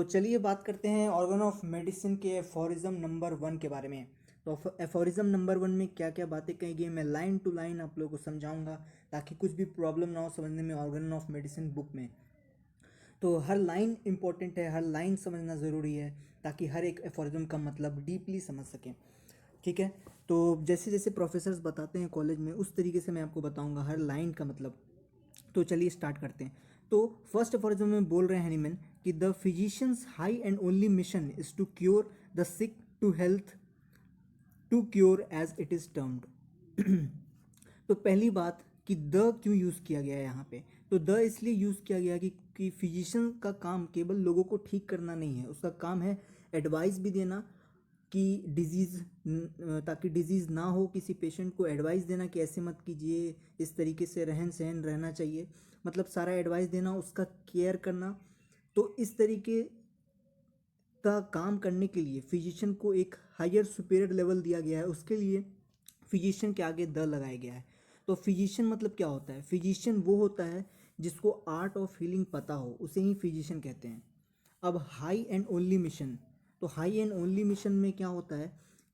चलिए बात करते हैं ऑर्गन ऑफ मेडिसिन के एफोरिज्म नंबर 1 के बारे में। तो एफोरिज्म नंबर 1 में क्या क्या बातें कही गई मैं लाइन टू लाइन आप लोगों को समझाऊंगा ताकि कुछ भी प्रॉब्लम ना हो समझने में ऑर्गन ऑफ मेडिसिन बुक में। तो हर लाइन इंपॉर्टेंट है, हर लाइन समझना ज़रूरी है ताकि हर एक एफोरिज्म का मतलब डीपली समझ सकें। ठीक है, तो जैसे जैसे प्रोफेसर्स बताते हैं कॉलेज में उस तरीके से मैं आपको बताऊंगा हर लाइन का मतलब। तो चलिए स्टार्ट करते हैं। तो फर्स्ट एफोरिज्म में बोल रहे हैं हनीमैन कि the physicians high and only mission is to cure the sick to health to cure as it is termed. तो पहली बात कि द क्यों यूज़ किया गया है यहाँ पे। तो द इसलिए यूज़ किया गया कि फिजिशियन का काम केवल लोगों को ठीक करना नहीं है, उसका काम है एडवाइस भी देना कि डिजीज़, ताकि डिजीज़ ना हो किसी पेशेंट को एडवाइस देना कि ऐसे मत कीजिए, इस तरीके से रहन सहन रहना चाहिए, मतलब सारा एडवाइस देना, उसका केयर करना। तो इस तरीके का काम करने के लिए फिजिशियन को एक हायर सुपीरियर लेवल दिया गया है, उसके लिए फिजिशियन के आगे द लगाया गया है। तो फिजिशियन मतलब क्या होता है? फिजिशियन वो होता है जिसको आर्ट ऑफ हीलिंग पता हो, उसे ही फिजिशियन कहते हैं। अब हाई एंड ओनली मिशन, तो हाई एंड ओनली मिशन में क्या होता है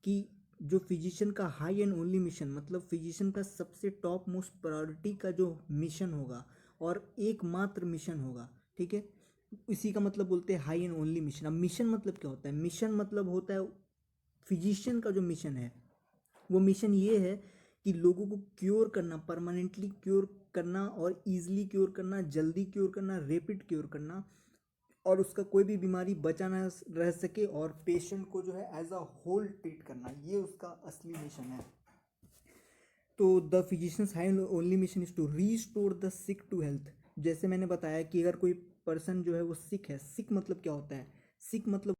कि जो फिजिशियन का हाई एंड ओनली मिशन मतलब फिजिशियन का सबसे टॉप मोस्ट प्रायोरिटी का जो मिशन होगा और एकमात्र मिशन होगा, ठीक है, इसी का मतलब बोलते हैं हाई एंड ओनली मिशन। अब मिशन मतलब क्या होता है? मिशन मतलब होता है फिजिशियन का जो मिशन है वो मिशन ये है कि लोगों को क्योर करना, परमानेंटली क्योर करना और इजीली क्योर करना, जल्दी क्योर करना, रैपिड क्योर करना, और उसका कोई भी बीमारी बचा ना रह सके और पेशेंट को जो है एज अ होल ट्रीट करना, ये उसका असली मिशन है। तो the physicians high only mission is to restore the sick to health. जैसे मैंने बताया कि अगर कोई पर्सन जो है वो सिक है, सिक मतलब क्या होता है? सिक मतलब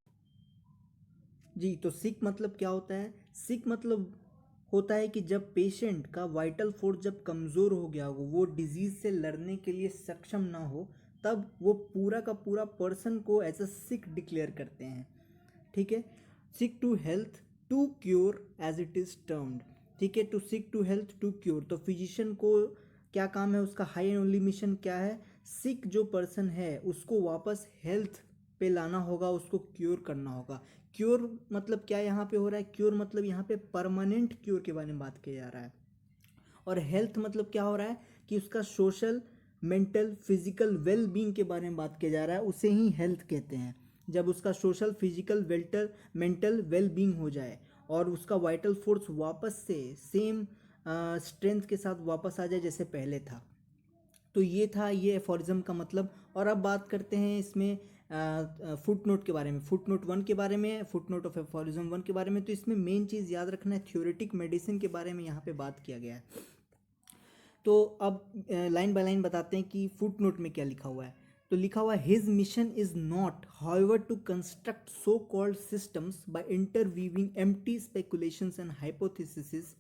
जी, तो सिक मतलब क्या होता है? सिक मतलब होता है कि जब पेशेंट का वाइटल फोर्स जब कमज़ोर हो गया हो, वो डिजीज़ से लड़ने के लिए सक्षम ना हो, तब वो पूरा का पूरा पर्सन को एज अ सिक डिक्लेयर करते हैं। ठीक है, sick to health to cure as it is termed. ठीक है, to sick to health to cure. तो फिजिशियन को क्या काम है, उसका हाई एंड ओनली मिशन क्या है? सिक जो पर्सन है उसको वापस हेल्थ पे लाना होगा, उसको क्योर करना होगा। क्योर मतलब क्या यहाँ पे हो रहा है? क्योर मतलब यहाँ पे परमानेंट क्योर के बारे में बात किया जा रहा है। और हेल्थ मतलब क्या हो रहा है कि उसका social, mental, physical well being के बारे में बात किया जा रहा है, उसे ही हेल्थ कहते हैं। जब उसका social, physical, mental well being हो जाए और उसका वाइटल फोर्स वापस से सेम स्ट्रेंथ के साथ वापस आ जाए जैसे पहले था। तो ये था ये एफोरिज्म का मतलब। और अब बात करते हैं इसमें फुट नोट के बारे में, फुट नोट 1 के बारे में, फुट नोट ऑफ एफोरिज्म 1 के बारे में। तो इसमें मेन चीज़ याद रखना है, थ्योरेटिक मेडिसिन के बारे में यहाँ पे बात किया गया है। तो अब लाइन बाय लाइन बताते हैं कि फुट नोट में क्या लिखा हुआ है। तो लिखा हुआ है his mission is not however to construct so called systems by interweaving empty speculations and hypothesis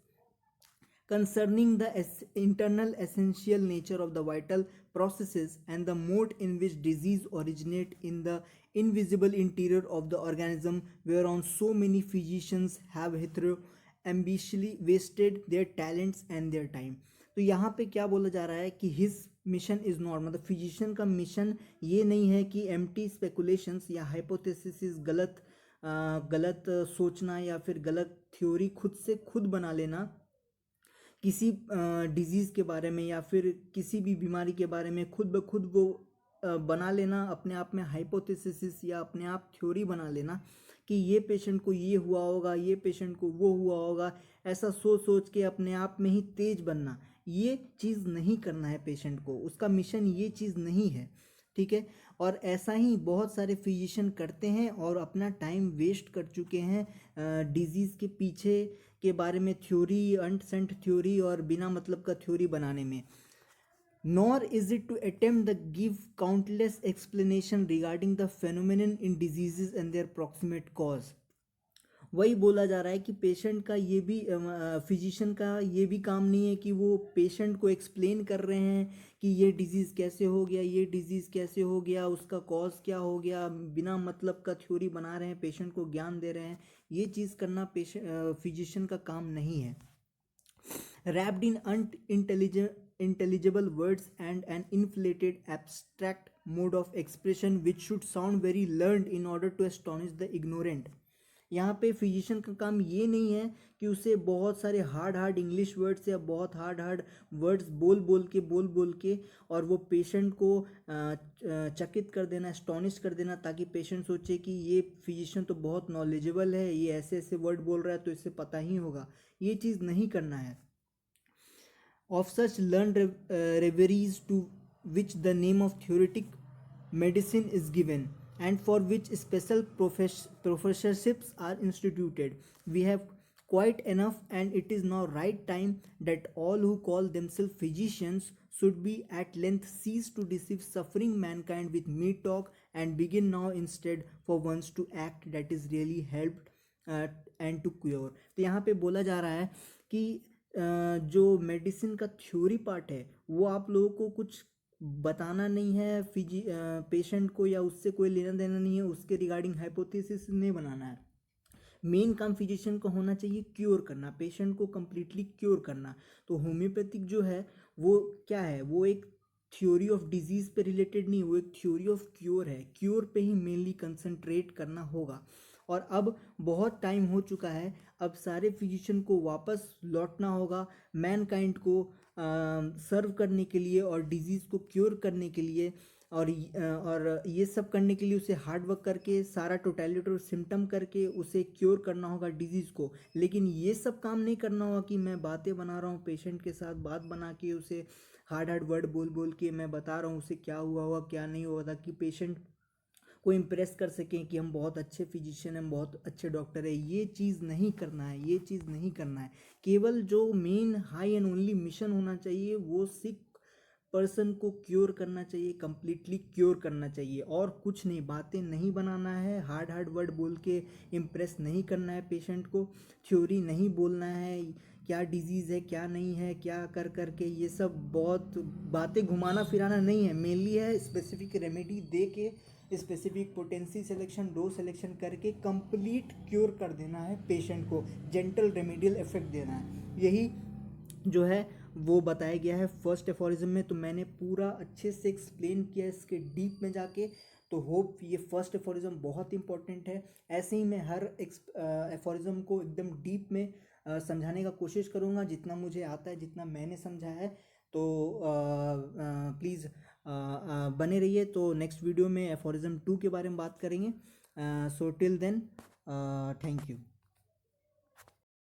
concerning the internal essential nature of the vital processes and the mode in which disease originate in the invisible interior of the organism, whereon so many physicians have hitherto ambitiously wasted their talents and their time। तो यहाँ पे क्या बोला जा रहा है कि his mission is not, मतलब फिजिशियन का मिशन ये नहीं है कि एम्प्टी स्पेकुलेशंस या हाइपोथेसिस, गलत सोचना या फिर गलत थ्योरी खुद से खुद बना लेना किसी डिजीज़ के बारे में या फिर किसी भी बीमारी के बारे में खुद ब खुद वो बना लेना, अपने आप में हाइपोथेसिस या अपने आप थ्योरी बना लेना कि ये पेशेंट को ये हुआ होगा, ये पेशेंट को वो हुआ होगा, ऐसा सोच सोच के अपने आप में ही तेज बनना, ये चीज़ नहीं करना है पेशेंट को, उसका मिशन ये चीज़ नहीं है। ठीक है, और ऐसा ही बहुत सारे फिजिशियन करते हैं और अपना टाइम वेस्ट कर चुके हैं डिजीज़ के पीछे के बारे में थ्योरी, अंट संट थ्योरी और बिना मतलब का थ्योरी बनाने में। Nor is it to attempt the give countless explanation regarding the phenomenon in diseases and their proximate cause. वही बोला जा रहा है कि पेशेंट का ये भी, फिजिशियन का ये भी काम नहीं है कि वो पेशेंट को एक्सप्लेन कर रहे हैं कि ये डिज़ीज़ कैसे हो गया, ये डिज़ीज़ कैसे हो गया, उसका कॉज क्या हो गया, बिना मतलब का थ्योरी बना रहे हैं, पेशेंट को ज्ञान दे रहे हैं। ये चीज़ करना फिजिशियन का काम नहीं है। wrapped in unintelligible words and an inflated abstract mode of expression which should sound very learned in order to astonish the ignorant. यहाँ पे फिजिशियन का काम ये नहीं है कि उसे बहुत सारे हार्ड इंग्लिश वर्ड्स या बहुत हार्ड वर्ड्स बोल के और वो पेशेंट को चकित कर देना, एस्टॉनिश कर देना, ताकि पेशेंट सोचे कि ये फिजिशियन तो बहुत नॉलेजेबल है, ये ऐसे ऐसे वर्ड बोल रहा है तो इससे पता ही होगा। ये चीज़ नहीं करना है। Of such learned reveries to which the name of theoretic medicine is given and for which special professorships are instituted, we have quite enough, and it is now right time that all who call themselves physicians should be at length cease to deceive suffering mankind with mere talk and begin now instead for once to act that is really helped and to cure. तो यहाँ पे बोला जा रहा है कि जो medicine का थ्योरी पार्ट है वो आप लोगों को कुछ बताना नहीं है, पेशेंट को, या उससे कोई लेना देना नहीं है, उसके रिगार्डिंग हाइपोथेसिस नहीं बनाना है। मेन काम फिजिशियन का होना चाहिए क्योर करना, पेशेंट को कम्प्लीटली क्योर करना। तो होम्योपैथिक जो है वो क्या है, वो एक थ्योरी ऑफ डिजीज़ पे रिलेटेड नहीं, वो एक थ्योरी ऑफ क्योर है। क्योर पे ही मेनली कंसंट्रेट करना होगा। और अब बहुत टाइम हो चुका है, अब सारे फिजिशियन को वापस लौटना होगा मैनकाइंड को सर्व करने के लिए और डिजीज़ को क्योर करने के लिए। और ये सब करने के लिए उसे हार्ड वर्क करके सारा टोटलिटी सिम्टम करके उसे क्योर करना होगा डिजीज़ को। लेकिन ये सब काम नहीं करना होगा कि मैं बातें बना रहा हूँ पेशेंट के साथ, बात बना के उसे हार्ड वर्ड बोल के मैं बता रहा हूँ उसे क्या हुआ हुआ क्या नहीं हुआ, ताकि पेशेंट को इम्प्रेस कर सकें कि हम बहुत अच्छे फिजिशियन हैं, हम बहुत अच्छे डॉक्टर हैं। ये चीज़ नहीं करना है, ये चीज़ नहीं करना है। केवल जो main high and only mission होना चाहिए वो सिक पर्सन को क्योर करना चाहिए, कम्प्लीटली क्योर करना चाहिए, और कुछ नहीं, बातें नहीं बनाना है, हार्ड वर्ड बोल के इम्प्रेस नहीं करना है पेशेंट को, थ्योरी नहीं बोलना है क्या डिजीज़ है क्या नहीं है, क्या कर करके ये सब बहुत बातें घुमाना फिराना नहीं है। मेनली है स्पेसिफिक रेमेडी दे के, specific potency selection, dose selection करके कंप्लीट क्योर कर देना है पेशेंट को, जेंटल रेमेडियल इफेक्ट देना है। यही जो है वो बताया गया है फर्स्ट एफोरिज्म में। तो मैंने पूरा अच्छे से एक्सप्लेन किया इसके डीप में जाके। तो होप ये फर्स्ट एफोरिज्म बहुत इंपॉर्टेंट है। ऐसे ही मैं हर एफोरिज्म को एकदम डीप में समझाने का कोशिश करूँगा, जितना मुझे आता है, जितना मैंने समझा है। तो प्लीज़ बने रहिए। तो नेक्स्ट वीडियो में एफोरिज्म 2 के बारे में बात करेंगे। So till then thank you.